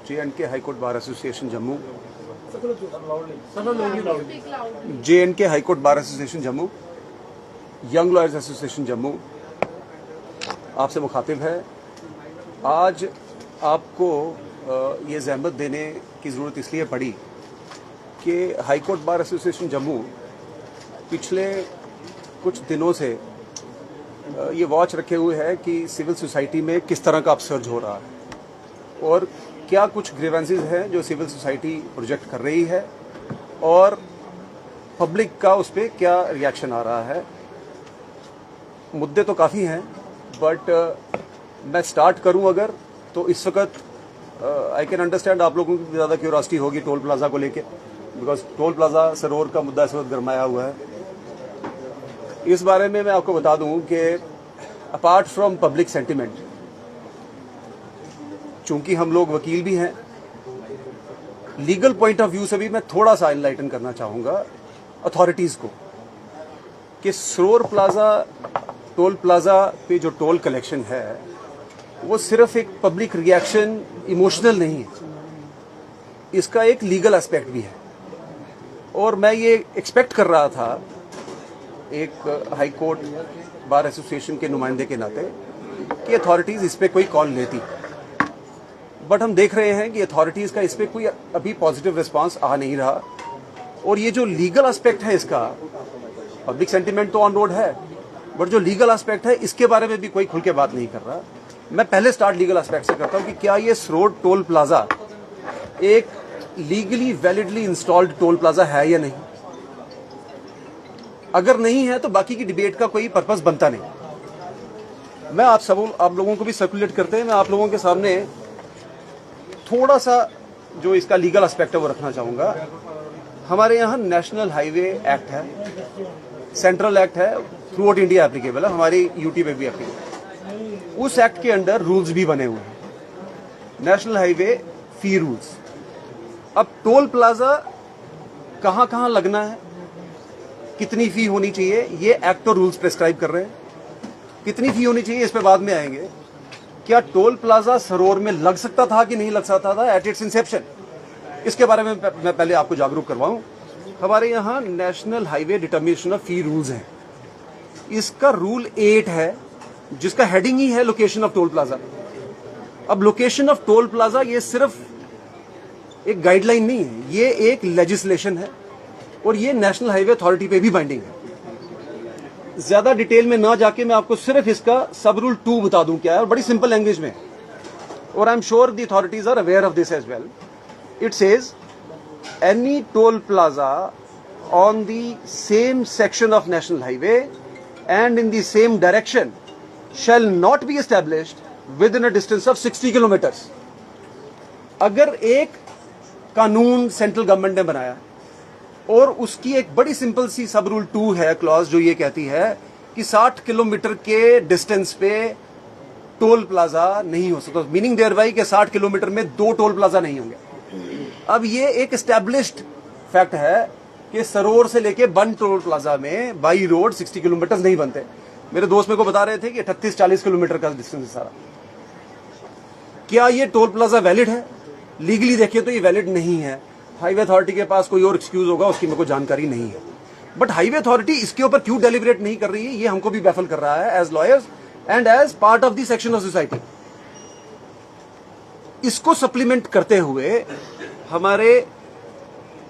J&K High Court Bar Association Jammu, J&K High Court Bar Association Jammu, young lawyers association Jammu आपसे मुखातिब है। आज आपको ये ज़हमत देने की ज़रूरत इसलिए पड़ी कि high court bar association Jammu पिछले कुछ दिनों से ये वॉच रखे हुए है कि सिविल सोसाइटी में किस तरह का अपसर्ज हो रहा है और क्या कुछ ग्रीवेंसेस हैं जो सिविल सोसाइटी प्रोजेक्ट कर रही है और पब्लिक का उस पर क्या रिएक्शन आ रहा है। मुद्दे तो काफ़ी हैं बट मैं स्टार्ट करूं अगर तो इस वक्त आई कैन अंडरस्टैंड आप लोगों की ज़्यादा क्यूरियोसिटी होगी टोल प्लाजा को लेके, बिकॉज टोल प्लाजा सरोवर का मुद्दा इस वक्त गरमाया हुआ है। इस बारे में मैं आपको बता दूं कि अपार्ट फ्रॉम पब्लिक सेंटिमेंट, चूंकि हम लोग वकील भी हैं, लीगल पॉइंट ऑफ व्यू से भी मैं थोड़ा सा एनलाइटन करना चाहूँगा अथॉरिटीज़ को कि सरोवर प्लाजा टोल प्लाजा पे जो टोल कलेक्शन है वो सिर्फ एक पब्लिक रिएक्शन इमोशनल नहीं है, इसका एक लीगल एस्पेक्ट भी है। और मैं ये एक्सपेक्ट कर रहा था एक हाई कोर्ट बार एसोसिएशन के नुमाइंदे के नाते कि अथॉरिटीज़ इस पर कोई कॉल लेती, बट हम देख रहे हैं कि अथॉरिटीज़ का इस पर कोई अभी पॉजिटिव रिस्पांस आ नहीं रहा। और ये जो लीगल एस्पेक्ट है इसका, पब्लिक सेंटिमेंट तो ऑन रोड है बट जो लीगल एस्पेक्ट है इसके बारे में भी कोई खुल के बात नहीं कर रहा। मैं पहले स्टार्ट लीगल एस्पेक्ट से करता हूं कि क्या ये सरोवर टोल प्लाजा एक legally validly installed toll plaza है या नहीं। अगर नहीं है तो बाकी की डिबेट का कोई पर्पस बनता नहीं। मैं आप लोगों को भी सर्कुलेट करते हैं, मैं आप लोगों के सामने थोड़ा सा जो इसका लीगल एस्पेक्ट है वो रखना चाहूंगा। हमारे यहाँ नेशनल हाईवे एक्ट है, सेंट्रल एक्ट है, थ्रू आउट इंडिया एप्लीकेबल है, हमारी यूटी पे भी एप्लीकेबल। उस एक्ट के अंडर रूल्स भी बने हुए हैं, नेशनल हाईवे फी रूल्स। अब टोल प्लाजा कहाँ कहाँ लगना है, कितनी फी होनी चाहिए, ये एक्ट और रूल्स प्रेस्क्राइब कर रहे हैं। कितनी फी होनी चाहिए इस पे बाद में आएंगे। क्या टोल प्लाजा सरोवर में लग सकता था कि नहीं लग सकता था एट इट्स इंसेप्शन, इसके बारे में मैं पहले आपको जागरूक करवाऊं। हमारे यहाँ national highway determination of fee rules हैं, इसका रूल 8 है जिसका हेडिंग ही है लोकेशन ऑफ टोल प्लाजा। अब लोकेशन ऑफ टोल प्लाजा ये सिर्फ एक गाइडलाइन नहीं है, ये एक लेजिस्लेशन है और ये नेशनल हाईवे अथॉरिटी पे भी बाइंडिंग है। ज्यादा डिटेल में ना जाके मैं आपको सिर्फ इसका सब रूल 2 बता दूं क्या है, और बड़ी सिंपल लैंग्वेज में, और I am sure the authorities are aware of this as well. It says any toll plaza on the same section of national highway and in the same direction shall not be established within a distance of 60 kilometers। अगर एक कानून central government ने बनाया और उसकी एक बड़ी simple सी सब रूल 2 है क्लॉज जो ये कहती है कि 60 किलोमीटर के डिस्टेंस पे टोल प्लाजा नहीं हो सकता, मीनिंग देयर बाई कि 60 किलोमीटर में 2 टोल प्लाजा नहीं होंगे। अब ये एक एस्टैब्लिश्ड फैक्ट है कि सरोवर से लेके बन टोल प्लाजा में बाई रोड 60 किलोमीटर नहीं बनते। मेरे दोस्त मेरे को बता रहे थे कि 38-40 किलोमीटर का डिस्टेंस है सारा। क्या ये टोल प्लाजा वैलिड है? लीगली देखिए तो ये वैलिड नहीं है। हाईवे अथॉरिटी के पास कोई और एक्सक्यूज होगा, उसकी मेरे को जानकारी नहीं है, बट हाईवे अथॉरिटी इसके ऊपर क्यों डेलिब्रेट नहीं कर रही है, ये हमको भी बैफल कर रहा है as lawyers and as part of the section of society. इसको सप्लीमेंट करते हुए हमारे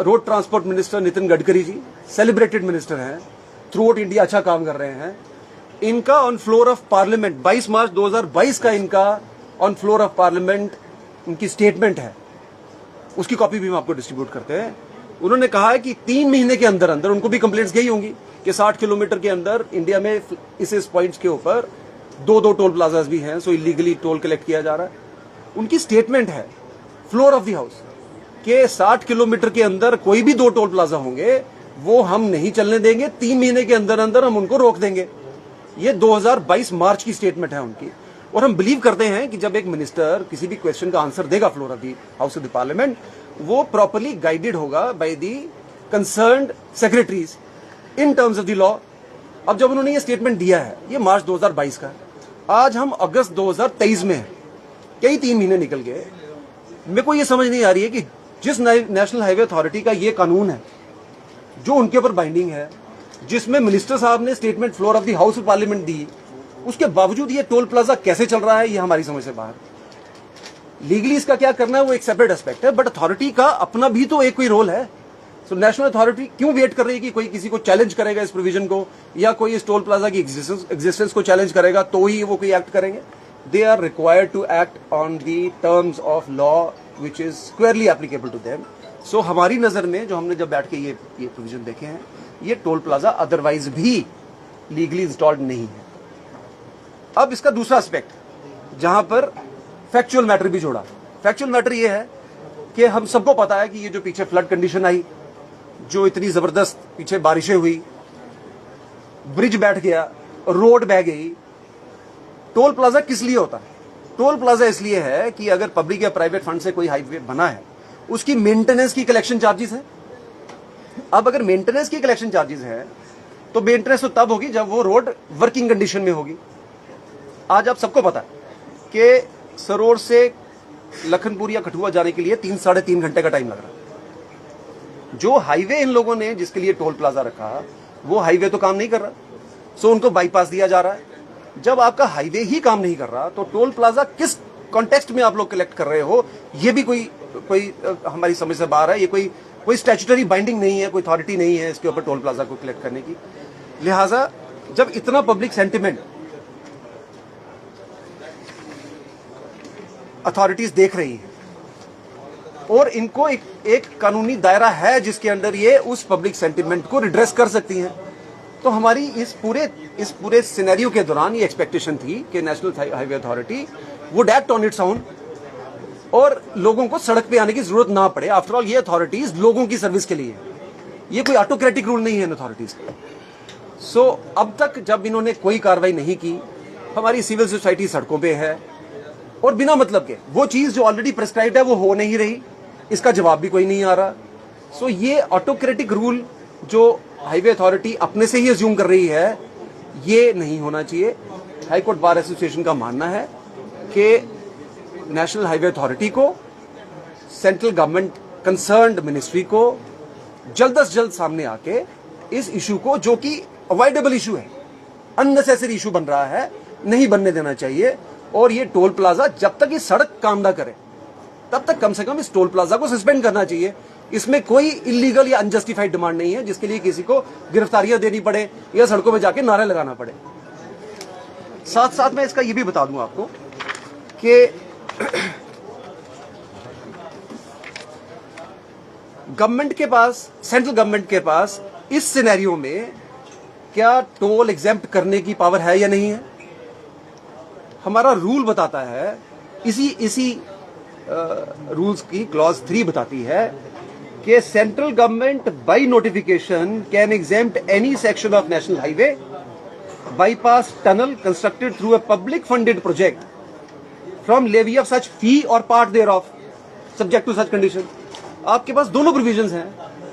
road transport minister Nitin Gadkari ji celebrated minister हैं, थ्रू आउट इंडिया अच्छा काम कर रहे हैं। इनका on floor of parliament 22 March 2022 का इनका ऑन फ्लोर ऑफ पार्लियामेंट उनकी स्टेटमेंट है, उसकी कॉपी भी हम आपको डिस्ट्रीब्यूट करते हैं। उन्होंने कहा है कि 3 महीने के अंदर अंदर, उनको भी कंप्लेंट्स गई होंगी कि 60 किलोमीटर के अंदर इंडिया में इस पॉइंट्स के ऊपर 2 टोल प्लाजाज भी हैं, सो इलीगली टोल कलेक्ट किया जा रहा है। उनकी स्टेटमेंट है फ्लोर ऑफ द हाउस कि 60 किलोमीटर के अंदर कोई भी 2 टोल प्लाजा होंगे वो हम नहीं चलने देंगे, 3 महीने के अंदर अंदर हम उनको रोक देंगे। ये 2022 मार्च की स्टेटमेंट है उनकी। और हम बिलीव करते हैं कि जब एक मिनिस्टर किसी भी क्वेश्चन का आंसर देगा floor of the house of the parliament, वो प्रॉपर्ली गाइडेड होगा by the concerned secretaries in terms of the law. अब जब उन्होंने ये स्टेटमेंट दिया है, ये मार्च 2022 का, आज हम अगस्त 2023 में हैं, कई 3 महीने निकल गए। मेरे को ये समझ नहीं आ रही है कि जिस नेशनल हाईवे अथॉरिटी का ये कानून है जो उनके ऊपर बाइंडिंग है, जिसमें मिनिस्टर साहब ने statement floor of the house of parliament दी, उसके बावजूद ये टोल प्लाजा कैसे चल रहा है, ये हमारी समझ से बाहर। लीगली इसका क्या करना है वो एक सेपरेट एस्पेक्ट है, बट अथॉरिटी का अपना भी तो एक कोई रोल है। सो नेशनल अथॉरिटी क्यों वेट कर रही है कि कोई किसी को चैलेंज करेगा इस प्रोविजन को, या कोई इस टोल प्लाजा की एग्जिस्टेंस को चैलेंज करेगा तो ही वो कोई एक्ट करेंगे। They are required to act on the terms of law which is squarely applicable to them. So हमारी नजर में जो हमने जब बैठ के ये प्रोविजन देखे हैं, ये टोल प्लाजा अदरवाइज भी लीगली इंस्टॉल्ड नहीं है। अब इसका दूसरा एस्पेक्ट जहां पर फैक्चुअल मैटर भी जोड़ा। फैक्चुअल मैटर ये है कि हम सबको पता है कि ये जो पीछे फ्लड कंडीशन आई, जो इतनी जबरदस्त पीछे बारिशें हुई, ब्रिज बैठ गया, रोड बह गई। टोल प्लाजा किस लिए होता है? टोल प्लाजा इसलिए है कि अगर पब्लिक या प्राइवेट फंड से कोई हाईवे बना है, उसकी मेंटेनेंस की कलेक्शन चार्जेस है। अब अगर मेंटेनेंस की कलेक्शन चार्जेस है तो मेंटेनेंस तो तब होगी जब वो रोड वर्किंग कंडीशन में होगी। आज आप सबको पता है कि सरोर से लखनपुर या कठुआ जाने के लिए 3-3.5 घंटे का टाइम लग रहा है। जो हाईवे इन लोगों ने जिसके लिए टोल प्लाजा रखा, वो हाईवे तो काम नहीं कर रहा, सो उनको बाईपास दिया जा रहा है। जब आपका हाईवे ही काम नहीं कर रहा तो टोल प्लाजा किस कॉन्टेक्स्ट में आप लोग कलेक्ट कर रहे हो, ये भी कोई हमारी समझ से बाहर है। ये कोई स्टैट्यूटरी बाइंडिंग नहीं है, कोई अथॉरिटी नहीं है इसके ऊपर टोल प्लाजा को कलेक्ट करने की। लिहाजा जब इतना पब्लिक सेंटिमेंट अथॉरिटीज देख रही है और इनको एक कानूनी दायरा है जिसके अंदर ये उस पब्लिक सेंटिमेंट को रिड्रेस कर सकती हैं, तो हमारी इस पूरे सिनेरियो के दौरान ये एक्सपेक्टेशन थी कि national highway authority would act on its own और लोगों को सड़क पे आने की जरूरत ना पड़े। आफ्टर ऑल ये अथॉरिटीज लोगों की सर्विस के लिए है, ये कोई ऑटोक्रेटिक रूल नहीं है इन अथॉरिटीज का। सो अब तक जब इन्होंने कोई कार्रवाई नहीं की, हमारी सिविल सोसाइटी सड़कों पे है और बिना मतलब के वो चीज जो ऑलरेडी प्रिस्क्राइब्ड है वो हो नहीं रही, इसका जवाब भी कोई नहीं आ रहा। सो ये ऑटोक्रेटिक रूल जो हाईवे अथॉरिटी अपने से ही अज्यूम कर रही है, ये नहीं होना चाहिए। हाई कोर्ट बार एसोसिएशन का मानना है कि नेशनल हाईवे अथॉरिटी को, सेंट्रल गवर्नमेंट कंसर्न्ड मिनिस्ट्री को जल्द से जल्द सामने आके इस इशू को, जो कि अवॉइडेबल इशू है, अननेसेसरी इशू बन रहा है, नहीं बनने देना चाहिए। और ये टोल प्लाजा जब तक ये सड़क काम ना करे तब तक कम से कम इस टोल प्लाजा को सस्पेंड करना चाहिए। इसमें कोई इलीगल या अनजस्टिफाइड डिमांड नहीं है जिसके लिए किसी को गिरफ्तारियां देनी पड़े या सड़कों में जाके नारे लगाना पड़े। साथ साथ मैं इसका ये भी बता दूं आपको कि गवर्नमेंट के पास, सेंट्रल गवर्नमेंट के पास इस सिनेरियो में क्या टोल एग्जेम्प्ट करने की पावर है या नहीं है। हमारा रूल बताता है, इसी रूल्स की क्लॉज 3 बताती है कि central government by notification can exempt any section of national highway, bypass, tunnel constructed through a public funded project from levy of such fee और part thereof subject to such condition. आपके पास दोनों provisions हैं।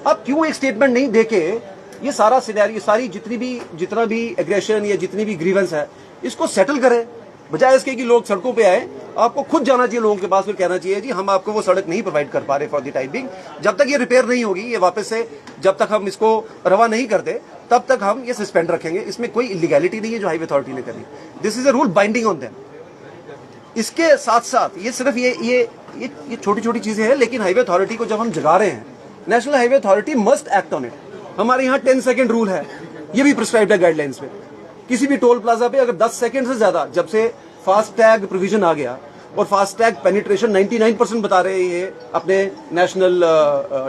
आप क्यों एक statement नहीं देके ये सारा सिनेरियो, सारी जितना भी एग्रेशन या जितनी भी ग्रीवेंस है, इसको सेटल करें, बजाय इसके कि लोग सड़कों पे आए। आपको खुद जाना चाहिए लोगों के पास, फिर कहना चाहिए जी हम आपको वो सड़क नहीं प्रोवाइड कर पा रहे फॉर द टाइमिंग। जब तक ये रिपेयर नहीं होगी, ये वापस से जब तक हम इसको रवा नहीं करते, तब तक हम ये सस्पेंड रखेंगे। इसमें कोई इलीगैलिटी नहीं है जो हाईवे अथॉरिटी ने करी। This is a rule binding on them. इसके साथ साथ ये सिर्फ ये छोटी छोटी चीजें हैं, लेकिन हाईवे अथॉरिटी को जब हम जगा रहे हैं, national highway authority must act on it. हमारे यहाँ 10 सेकेंड रूल है, ये भी प्रिस्क्राइब्ड है गाइडलाइंस में। किसी भी टोल प्लाजा पे अगर 10 सेकेंड से ज्यादा, जब से फास्ट टैग प्रोविजन आ गया और फास्ट टैग पेनिट्रेशन 99% बता रहे हैं अपने नेशनल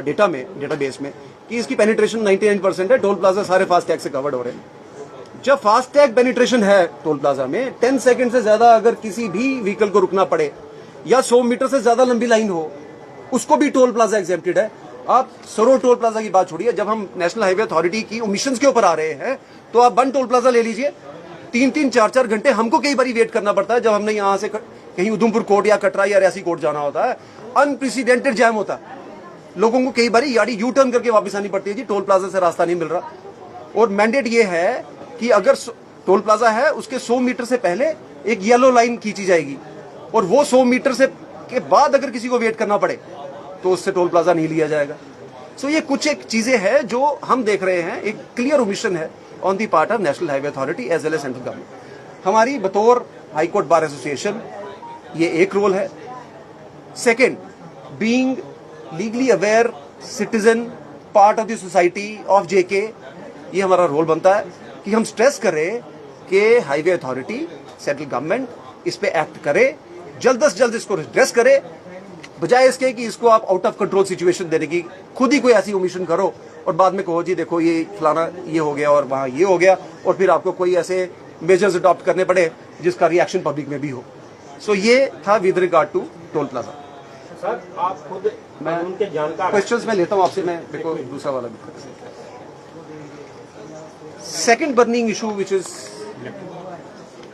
डेटाबेस में कि इसकी पेनिट्रेशन 99% है, टोल प्लाजा सारे फास्ट टैग से कवर्ड हो रहे हैं। जब फास्ट टैग पेनिट्रेशन है टोल प्लाजा में, 10 सेकेंड से ज्यादा अगर किसी भी व्हीकल को रुकना पड़े या 100 मीटर से ज्यादा लंबी लाइन हो, उसको भी टोल प्लाजा एग्जेम्प्टेड है। आप सरोर टोल प्लाजा की बात छोड़िए, जब हम नेशनल हाईवे अथॉरिटी की ओमिशंस के ऊपर आ रहे हैं तो आप 1 टोल प्लाजा ले लीजिए, 3-3, 4-4 घंटे हमको कई बार वेट करना पड़ता है। जब हमने यहाँ से कहीं उधमपुर कोर्ट या कटरा या रियासी कोर्ट जाना होता है, अनप्रेसिडेंटेड जैम होता है, लोगों को कई बार यानी यू टर्न करके वापस आनी पड़ती है जी, टोल प्लाजा से रास्ता नहीं मिल रहा। और मैंडेट ये है कि अगर टोल प्लाजा है उसके 100 मीटर से पहले एक येलो लाइन खींची जाएगी और वो 100 मीटर के बाद अगर किसी को वेट करना पड़े तो उससे टोल प्लाजा नहीं लिया जाएगा। सो ये कुछ एक चीजें हैं जो हम देख रहे हैं, एक क्लियर ओमिशन है on the part of national highway authority as well as central government. हमारी बतौर हाई कोर्ट बार एसोसिएशन ये एक रोल है। Second, being legally aware citizen, part of the society of J K, ये हमारा रोल बनता है कि हम स्ट्रेस करें कि हाईवे अथॉरिटी, सेंट्रल गवर्नमेंट इस पे एक्ट करे, जल्द से जल्द इसको रिड्रेस करे, बजाय इसके कि इसको आप आउट ऑफ कंट्रोल सिचुएशन देने की खुद ही कोई ऐसी ओमिशन करो और बाद में कहो जी देखो ये फलाना ये हो गया और वहां ये हो गया, और फिर आपको कोई ऐसे मेजर्स अडॉप्ट करने पड़े जिसका रिएक्शन पब्लिक में भी हो। सो ये था with regard to toll plaza. Sir आप खुद मैं उनके जानकार, क्वेश्चंस में लेता हूं आपसे, मैं देखो दूसरा वाला भी। Second burning issue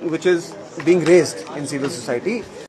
which is being raised in civil society